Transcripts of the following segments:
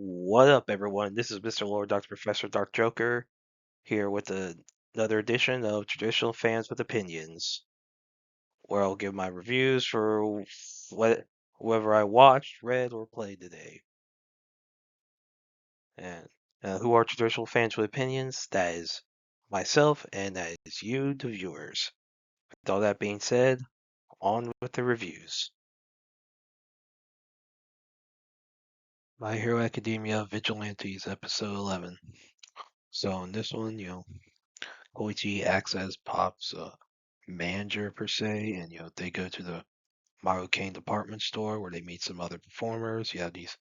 What up, everyone? This is Mr. Lord, Dr. Professor, Dark Joker, here with another edition of Traditional Fans with Opinions, where I'll give my reviews for whoever I watched, read, or played today. And who are Traditional Fans with Opinions? That is myself, and that is you, the viewers. With all that being said, on with the reviews. My Hero Academia Vigilantes, Episode 11. So in this one, Koichi acts as Pop's manager per se, and they go to the Marukane department store where they meet some other performers. You have these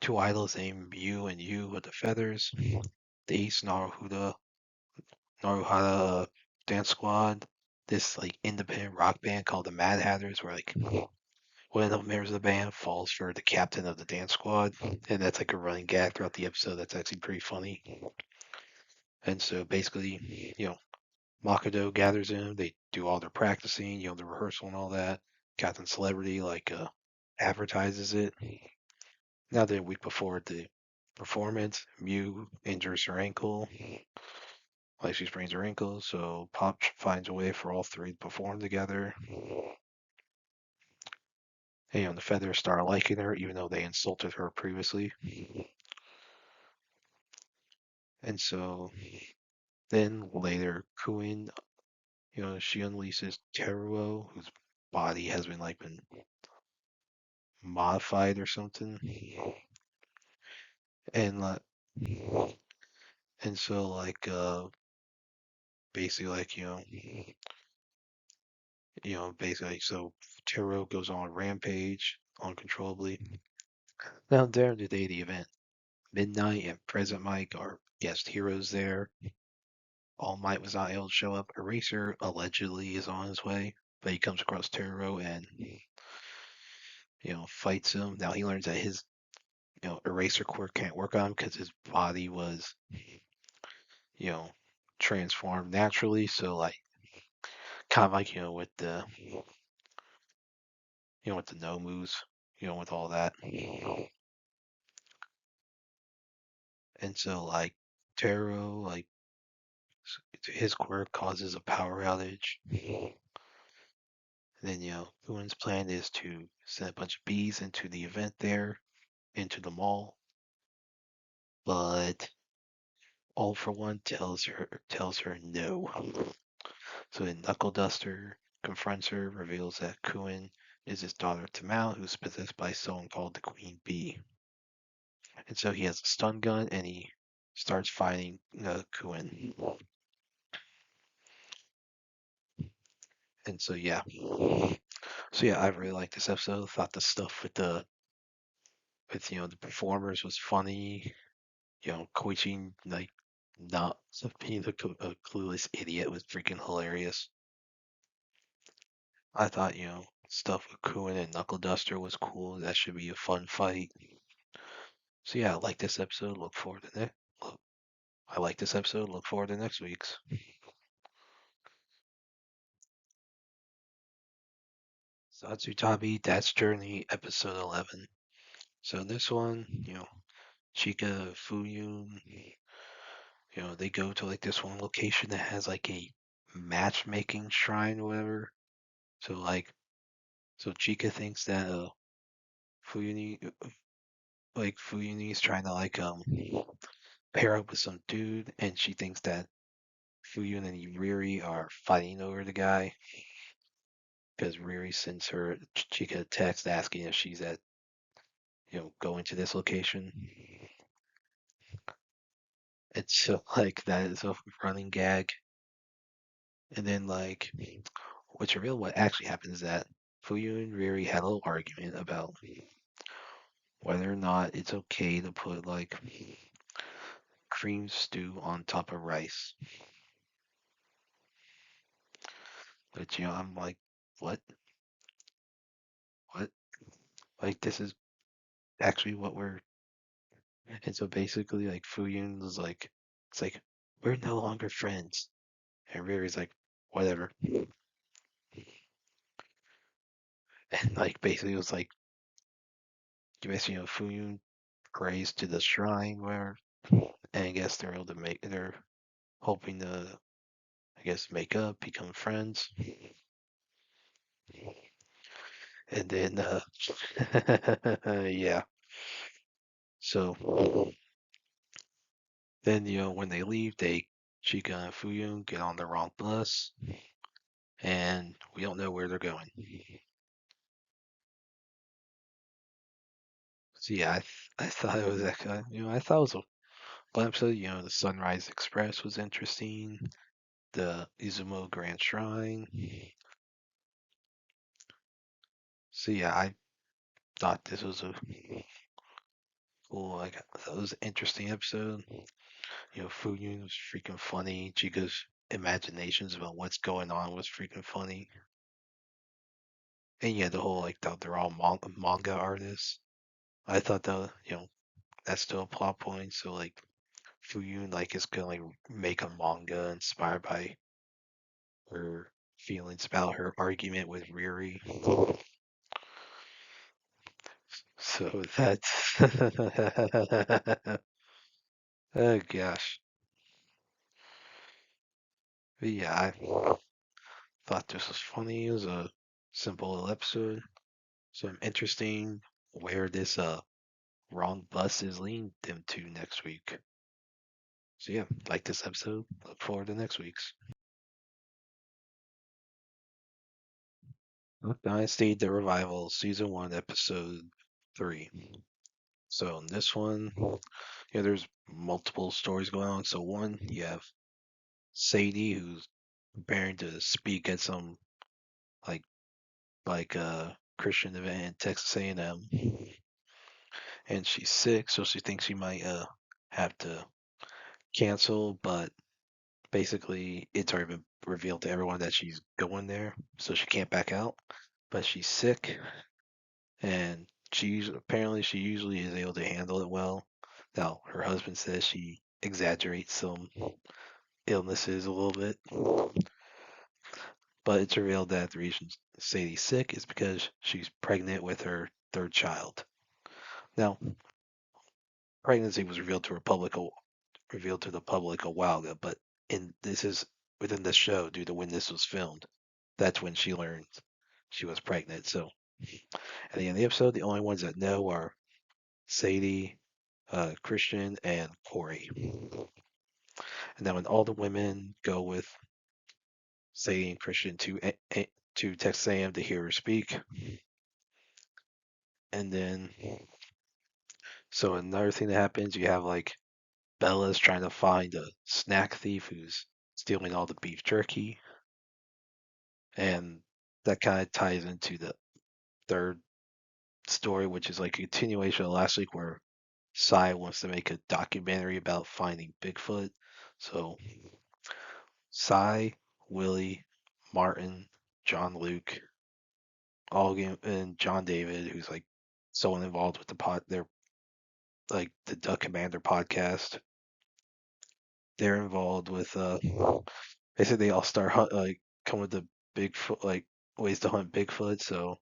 two idols named Yu and Yu with the feathers, the East Naruhara dance squad, this like independent rock band called the Mad Hatters, where like one of the members of the band falls for the captain of the dance squad, and that's like a running gag throughout the episode. That's actually pretty funny. And so basically, Makoto gathers in. They do all their practicing, the rehearsal and all that. Captain Celebrity advertises it. Now the week before the performance, Mew injures her ankle, like she sprains her ankle. So Pop finds a way for all three to perform together. And the Feathers start liking her, even though they insulted her previously. And so then later, Kuin, she unleashes Teruo, whose body has been modified or something. And and so basically basically so Taro goes on a rampage uncontrollably. Now during the day of the event, Midnight and Present Mike are guest heroes there. All Might was not able to show up. Eraser allegedly is on his way, but he comes across Taro and fights him. Now he learns that his Eraser quirk can't work on him because his body was you know transformed naturally. So kind of like with the Nomus, with all that. And so Taro, his quirk causes a power outage. And then Kuin's plan is to send a bunch of bees into the event there, into the mall. But All for One tells her no. So then Knuckle Duster confronts her, reveals that Kuin is his daughter Tamao, who's possessed by someone called the Queen Bee. And so he has a stun gun and he starts fighting Kuin. And I really liked this episode. Thought the stuff with the performers was funny. Koichi not being a clueless idiot was freaking hilarious. I thought stuff with Kuin and Knuckle Duster was cool. That should be a fun fight. So I like this episode. Look forward to it. I like this episode. Look forward to next week's. Zatsu Tabi, That's Journey, episode 11. So this one, Chika, Fuyun, they go to this one location that has a matchmaking shrine or whatever. So so Chika thinks that Fuyuni, Fuyuni is trying to pair up with some dude, and she thinks that Fuyun and Riri are fighting over the guy because Riri sends her Chika a text asking if she's at going to this location. It's so that is a running gag. And then what's revealed what actually happened is that Fuyu and Riri had a little argument about whether or not it's okay to put cream stew on top of rice. But I'm like, what? What? This is actually what we're. And so basically, Fuyun was it's we're no longer friends, and Riri's like, whatever. And basically it was Fuyun raised to the shrine where, and I guess they're hoping to, I guess, make up, become friends, and then, yeah. So then, when they leave, Chica and Fuyun get on the wrong bus, and we don't know where they're going. So yeah, I thought it was actually, I thought it was a fun episode. The Sunrise Express was interesting. The Izumo Grand Shrine. So yeah, I thought this was a cool, like, I thought it was an interesting episode. Fuyun was freaking funny. Chica's imaginations about what's going on was freaking funny. And yeah, the whole like they're all manga artists. I thought that's still a plot point. So like Fuyun like is gonna like make a manga inspired by her feelings about her argument with Riri. So that's oh gosh. But yeah, I thought this was funny. It was a simple little episode. So I'm interesting where this wrong bus is leading them to next week. So yeah, like this episode. Look forward to next week's. Dynasty The Revival, Season 1, Episode 3. So in this one, there's multiple stories going on. So one, you have Sadie who's preparing to speak at some like Christian event in Texas A&M, and she's sick, so she thinks she might have to cancel, but basically it's already been revealed to everyone that she's going there, so she can't back out. But she's sick, and apparently she usually is able to handle it well. Now her husband says she exaggerates some illnesses a little bit, but it's revealed that the reason Sadie's sick is because she's pregnant with her third child. Now, pregnancy was revealed to the public a while ago, but this is within the show due to when this was filmed. That's when she learned she was pregnant. So at the end of the episode, the only ones that know are Sadie, Christian, and Corey. And then when all the women go with Sadie and Christian to Texas A&M to hear her speak, and then so another thing that happens, you have like Bella's trying to find a snack thief who's stealing all the beef jerky, and that kind of ties into the third story, which is like a continuation of last week, where Sai wants to make a documentary about finding Bigfoot. So Sai, Willie, Martin, John Luke, and John David, who's like someone involved with the they're like the Duck Commander podcast. They're involved with they said they all start come with the Bigfoot like ways to hunt Bigfoot. So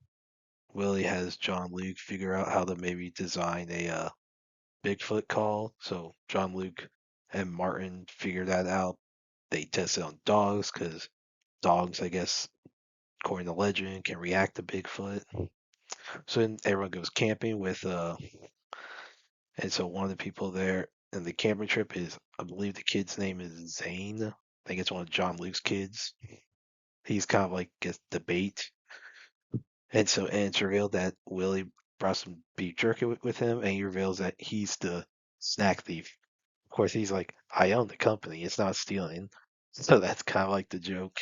Willie has John Luke figure out how to maybe design a Bigfoot call. So John Luke and Martin figure that out. They test it on dogs because dogs, I guess, according to legend, can react to Bigfoot. So then everyone goes camping with and so one of the people there and the camping trip is, I believe the kid's name is Zane. I think it's one of John Luke's kids. He's kind of like gets the bait. And it's revealed that Willie brought some beef jerky with him, and he reveals that he's the snack thief. Of course, he's like, I own the company. It's not stealing. So that's kind of like the joke.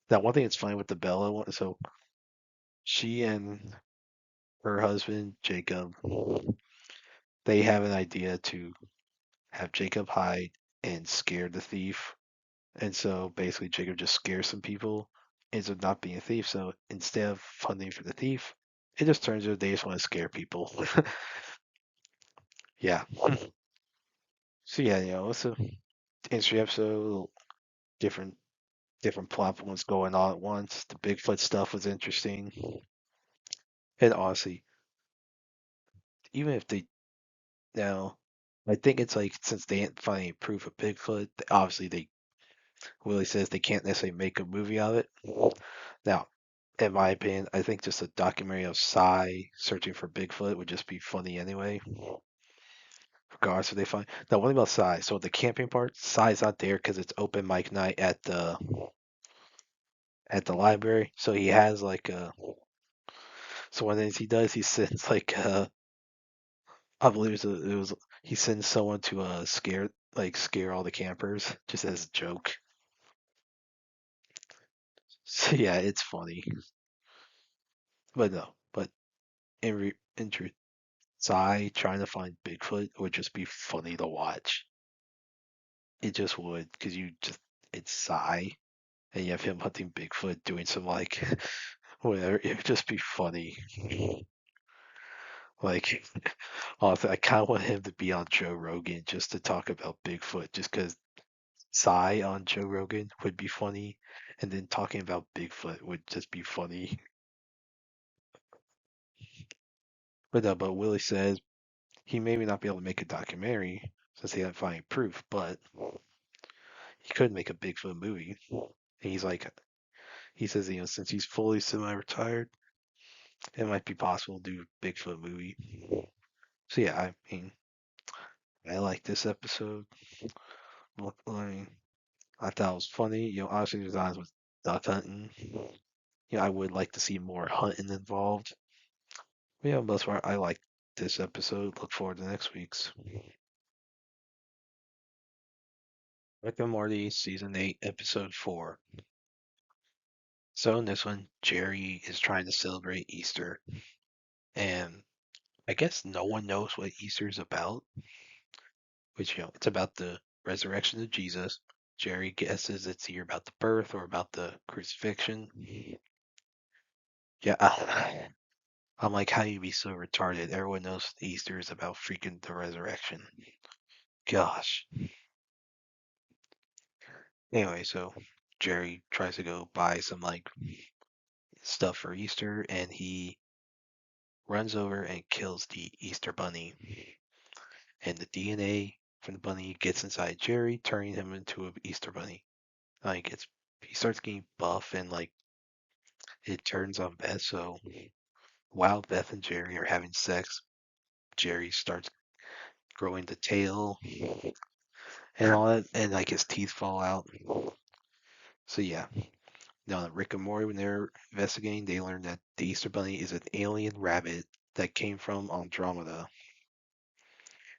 Now, one thing that's funny with the Bella one, so she and her husband, Jacob, they have an idea to have Jacob hide and scare the thief. And so basically, Jacob just scares some people, ends up not being a thief. So instead of funding for the thief, it just turns out they just want to scare people. Yeah. So yeah, it's a interesting episode. Different different plot points going on at once. The Bigfoot stuff was interesting, and honestly, even if they now, I think it's like since they ain't finding proof of Bigfoot, obviously they Willie says they can't necessarily make a movie of it. Now, in my opinion, I think just a documentary of Psy searching for Bigfoot would just be funny anyway, regardless if they find. Now, what about Psy? So the camping part, Psy's not there because it's open mic night at the library. So he has like a. So one thing he does, he sends like I believe it was he sends someone to scare all the campers just as a joke. So yeah, it's funny, but no, but in truth, Psy trying to find Bigfoot would just be funny to watch. It just would, because it's Psy, and you have him hunting Bigfoot doing some like whatever. It would just be funny. Like, honestly, I kind of want him to be on Joe Rogan just to talk about Bigfoot, just because Psy on Joe Rogan would be funny, and then talking about Bigfoot would just be funny. But no, but Willie says he maybe not be able to make a documentary since they haven't found proof, but he could make a Bigfoot movie. And he's like, he says, since he's fully semi-retired, it might be possible to do a Bigfoot movie. So yeah, I mean, I like this episode. I thought it was funny. Obviously there's times with duck hunting. I would like to see more hunting involved. But yeah, most part, I like this episode. Look forward to next week's. Rick and Morty, Season 8, Episode 4. So in this one, Jerry is trying to celebrate Easter. And I guess no one knows what Easter is about, which, it's about the resurrection of Jesus. Jerry guesses it's either about the birth or about the crucifixion. Yeah, I'm like, how you be so retarded? Everyone knows Easter is about freaking the resurrection. Gosh. Anyway, so Jerry tries to go buy some like stuff for Easter, and he runs over and kills the Easter bunny. And the DNA from the bunny gets inside Jerry, turning him into an Easter bunny. Like he starts getting buff, and like it turns on Beth. So while Beth and Jerry are having sex, Jerry starts growing the tail and all that, and like his teeth fall out. So yeah, now Rick and Morty, when they're investigating, they learn that the Easter bunny is an alien rabbit that came from Andromeda.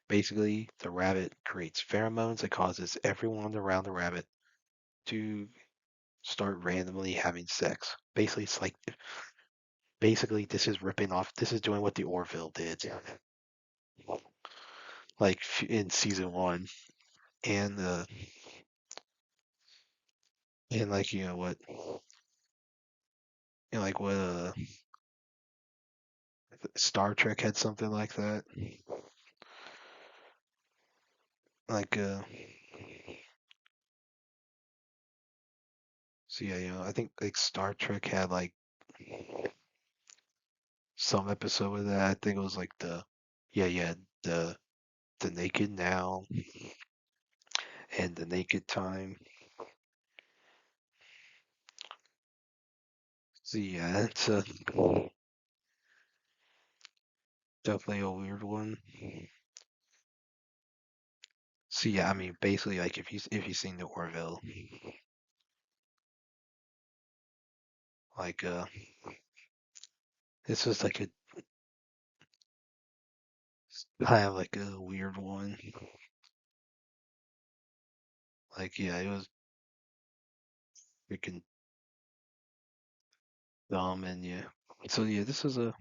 Basically, the rabbit creates pheromones that causes everyone around the rabbit to start randomly having sex. Basically, it's like this is ripping off. This is doing what the Orville did, like in season one, and like like what Star Trek had something like that. Like so yeah, I think like Star Trek had like some episode of that. I think it was like yeah the the Naked Now and the Naked Time. So yeah, it's definitely a weird one. So yeah, I mean basically like if you seen the Orville, like this was like a kind of like a weird one. Like yeah, it was freaking dumb and yeah. So yeah, this was a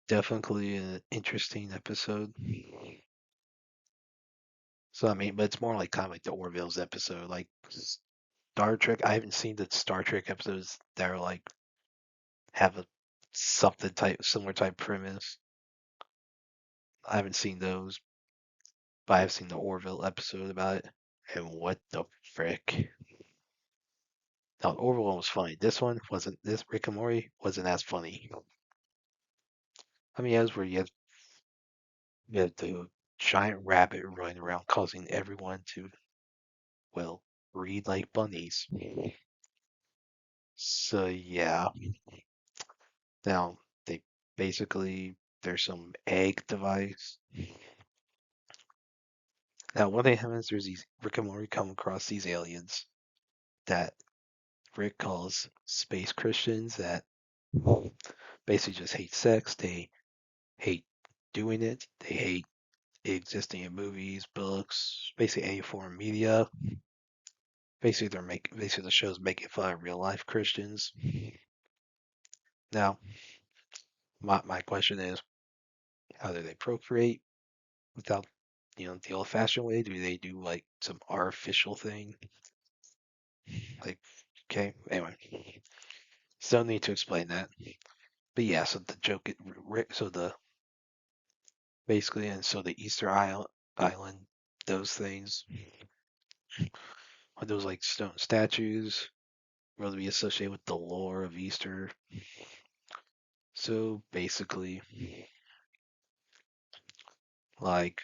definitely an interesting episode. So I mean, but it's more like kind of like the Orville's episode, like Star Trek. I haven't seen the Star Trek episodes that are like have a something type similar type premise. I haven't seen those, but I've seen the Orville episode about it. And what the frick? Now, the Orville one was funny. This one wasn't. This Rick and Morty wasn't as funny. I mean, as where you have the giant rabbit running around causing everyone to, well, read like bunnies. So yeah, now they basically there's some egg device. Now what they have is there's these Rick and Morty come across these aliens that Rick calls space Christians that basically just hate sex. They hate doing it. They hate existing in movies, books, basically any form of media. Basically the show's making fun of real life Christians. Now, my question is, how do they procreate without, the old-fashioned way? Do they do like some artificial thing? Like, okay, anyway, still need to explain that. But yeah, so the joke, so the basically, and so the Easter Island, those things, are those like stone statues, will be associated with the lore of Easter. So basically, like,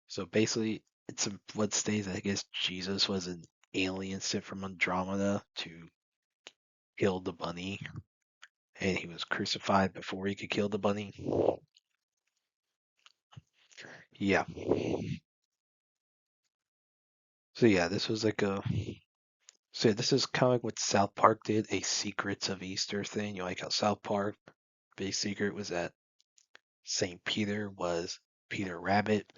it's what states. I guess Jesus was an alien sent from Andromeda to kill the bunny, and he was crucified before he could kill the bunny. Yeah. So yeah, this was like a. So yeah, this is kind of like what South Park did, a Secrets of Easter thing. You know, like how South Park, big secret was that Saint Peter was Peter Rabbit,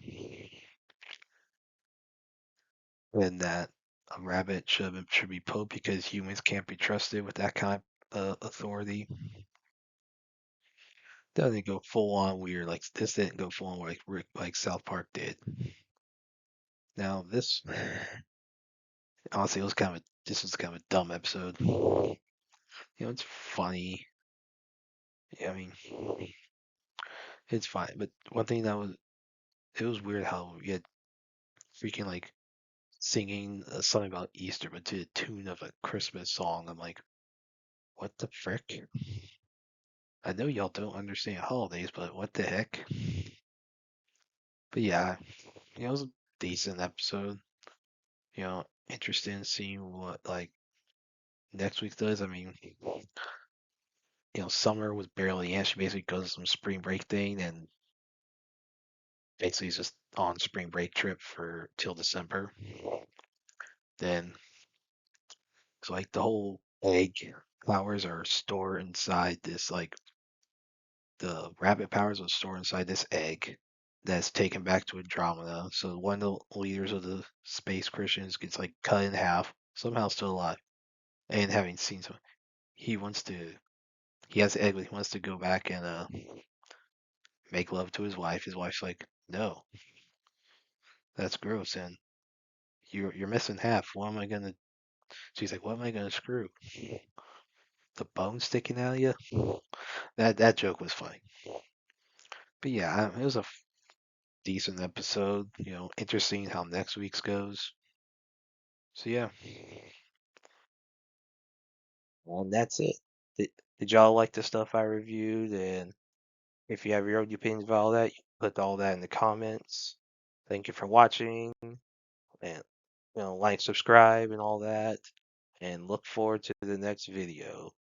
and that a rabbit should be Pope because humans can't be trusted with that kind of authority. Doesn't go full on weird like this. Didn't go full on like South Park did. Now this, honestly, this was kind of a dumb episode. It's funny. Yeah, I mean, it's fine. But one thing it was weird how you had freaking like singing something about Easter, but to the tune of a Christmas song. I'm like, what the frick? I know y'all don't understand holidays, but what the heck? But yeah, it was a decent episode. Interested in seeing what like next week does. I mean, Summer was barely in. She basically goes some spring break thing and basically is just on spring break trip for till December. Then, so like the whole egg powers are stored inside this like the rabbit powers are stored inside this egg that's taken back to Andromeda. So one of the leaders of the space Christians gets like cut in half, somehow still alive. And having seen some, he wants to, he has the egg, but he wants to go back and make love to his wife. His wife's like, no, that's gross, and you're missing half. What am I gonna? She's like, what am I gonna screw? The bone sticking out of you? That joke was funny. But yeah, it was a decent episode. Interesting how next week's goes. So yeah, well, that's it. Did y'all like the stuff I reviewed? And if you have your own opinions about all that, you put all that in the comments. Thank you for watching, and like, subscribe, and all that. And look forward to the next video.